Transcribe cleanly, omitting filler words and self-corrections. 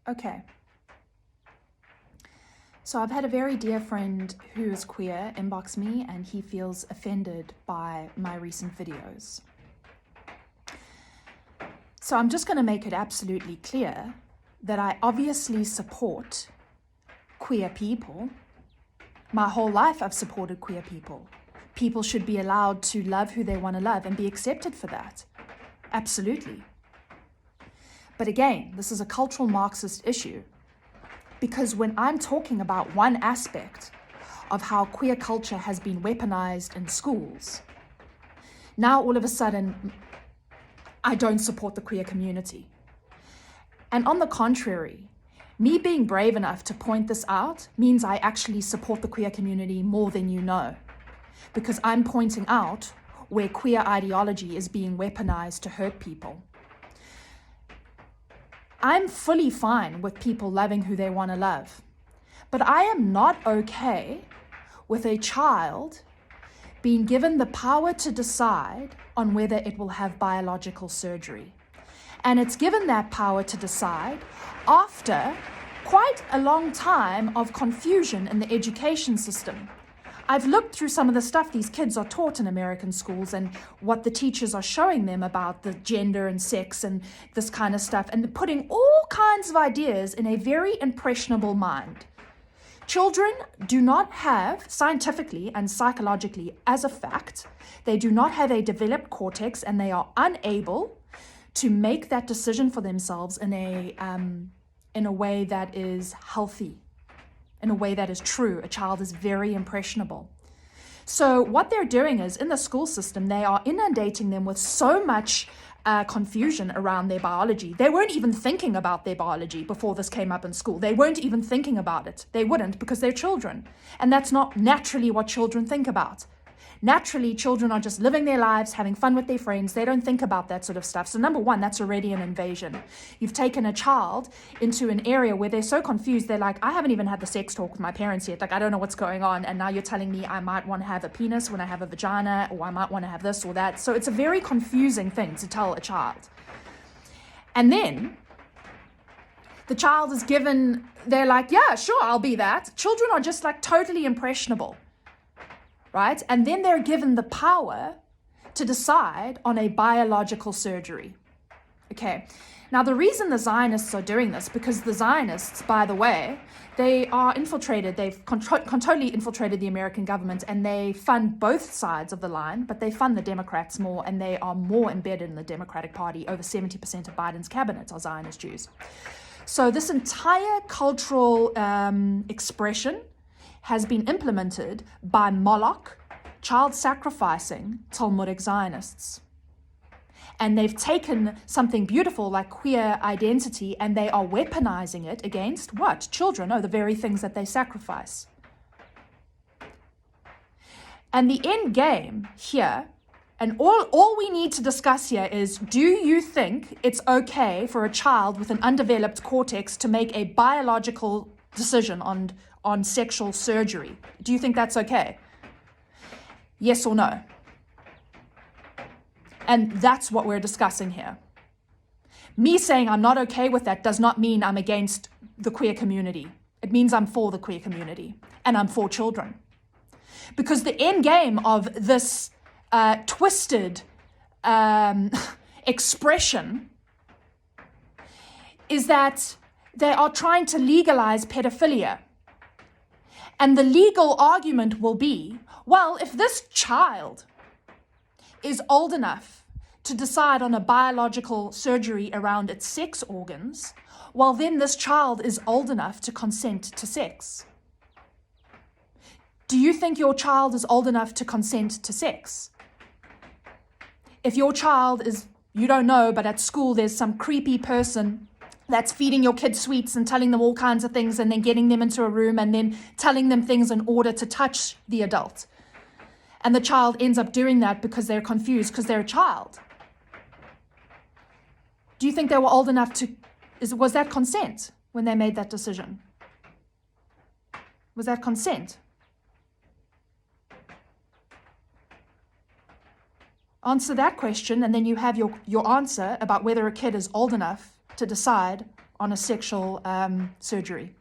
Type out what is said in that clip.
Okay. So I've had a very dear friend who is queer inbox me, and he feels offended by my recent videos. So I'm just going to make it absolutely clear that I obviously support queer people. My whole life I've supported queer people. People should be allowed to love who they want to love and be accepted for that. Absolutely. But again, this is a cultural Marxist issue, because when I'm talking about one aspect of how queer culture has been weaponized in schools, now all of a sudden I don't support the queer community. And on the contrary, me being brave enough to point this out means I actually support the queer community more than you know, because I'm pointing out where queer ideology is being weaponized to hurt people. I'm fully fine with people loving who they want to love, but I am not okay with a child being given the power to decide on whether it will have biological surgery. And it's given that power to decide after quite a long time of confusion in the education system. I've looked through some of the stuff these kids are taught in American schools and what the teachers are showing them about the gender and sex and this kind of stuff, and putting all kinds of ideas in a very impressionable mind. Children do not have, scientifically and psychologically as a fact, they do not have a developed cortex, and they are unable to make that decision for themselves in a way that is healthy, in a way that is true. A child is very impressionable. So what they're doing is, in the school system, they are inundating them with so much confusion around their biology. They weren't even thinking about their biology before this came up in school. They weren't even thinking about it. They wouldn't, because they're children. And that's not naturally what children think about. Naturally, children are just living their lives, having fun with their friends. They don't think about that sort of stuff. So number one, that's already an invasion. You've taken a child into an area where they're so confused. They're like, I haven't even had the sex talk with my parents yet. Like, I don't know what's going on. And now you're telling me I might want to have a penis when I have a vagina, or I might want to have this or that. So it's a very confusing thing to tell a child. And then the child is given, they're like, yeah, sure, I'll be that. Children are just like totally impressionable. Right? And then they're given the power to decide on a biological surgery. Okay. Now, the reason the Zionists are doing this, because the Zionists, by the way, they are infiltrated. They've totally infiltrated the American government, and they fund both sides of the line, but they fund the Democrats more, and they are more embedded in the Democratic Party. Over 70% of Biden's cabinet are Zionist Jews. So this entire cultural expression has been implemented by Moloch, child sacrificing Talmudic Zionists. And they've taken something beautiful like queer identity, and they are weaponizing it against what? Children. Oh, the very things that they sacrifice. And the end game here, and all we need to discuss here is, do you think it's okay for a child with an undeveloped cortex to make a biological decision on sexual surgery? Do you think that's okay? Yes or no? And that's what we're discussing here. Me saying I'm not okay with that does not mean I'm against the queer community. It means I'm for the queer community, and I'm for children. Because the end game of this twisted expression is that they are trying to legalize pedophilia. And the legal argument will be, well, if this child is old enough to decide on a biological surgery around its sex organs, well, then this child is old enough to consent to sex. Do you think your child is old enough to consent to sex? If your child is, you don't know, but at school there's some creepy person that's feeding your kids sweets and telling them all kinds of things, and then getting them into a room and then telling them things in order to touch the adult. And the child ends up doing that because they're confused, because they're a child. Do you think they were old enough to, was that consent when they made that decision? Was that consent? Answer that question, and then you have your answer about whether a kid is old enough to decide on a sexual surgery.